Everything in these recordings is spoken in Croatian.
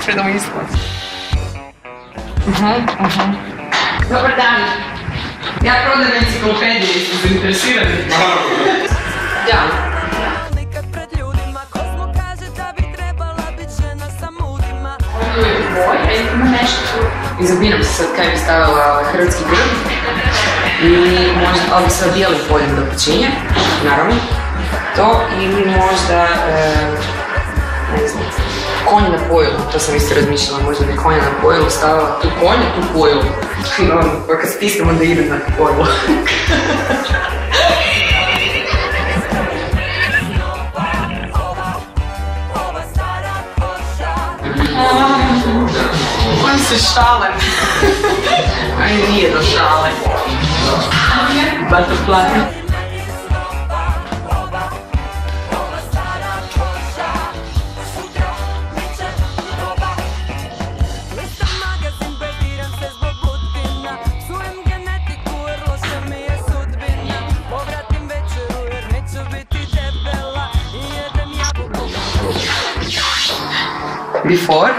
predomislila. Dobar dan. Ja prodajem enciklopedije, jeste zainteresirani? Da. Ovo je boj, a ima nešto. Izabiram se sad kaj bi stavila hrvatski grb. I možda, ali sa bijelim poljem da počinje, naravno. To ili možda, ne znam, konj na pojilu, to sam isto razmišljala, možda bi konja na pojilu stavila tu konja, tu pojilu. Pa kad stisnem onda idem na tu pojilu. On se šale. Aj nije do šale. Butterfly. Before?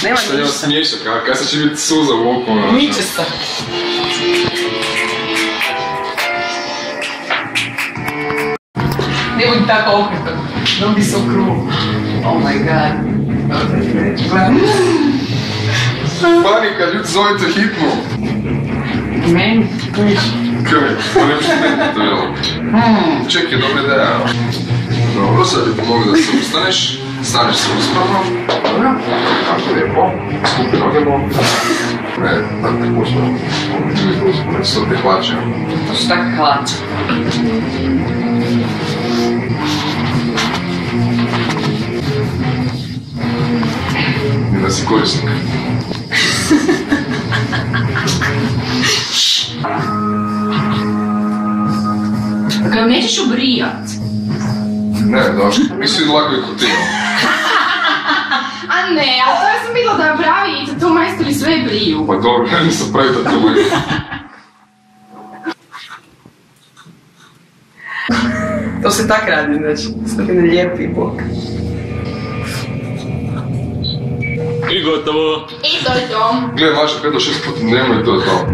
Nema ništa. Nema smiješak, a kada će biti suza u oku? Niče se. Ne budi tako okretan. Don't be so cruel. Oh my god. Panika, ljudi zovete hitnu. Meni? Kaj? Pa ne možete meni to jelo. Čekaj, dobra ideja. Dobro, sad ti pomogu da se ustaneš. Staneš se uspravno. Dobro. Tako lijepo. Skupi nogemo. Ne, tako te pušno. Ne su to te hlače. To su takve hlače. I da si korisnik. Kada nećeš obrijat? Ne, zašto? Mi svi lako i kutino. A ne, a to ja sam bila da je pravi i to majstori sve briju. Pa dobro, ja nisam pravi da to moji. To se tak radi, znači, sad ne lijepi bok. I gotovo. I to je to. Gle, maša 5 do 6 puta dnevno i to je to.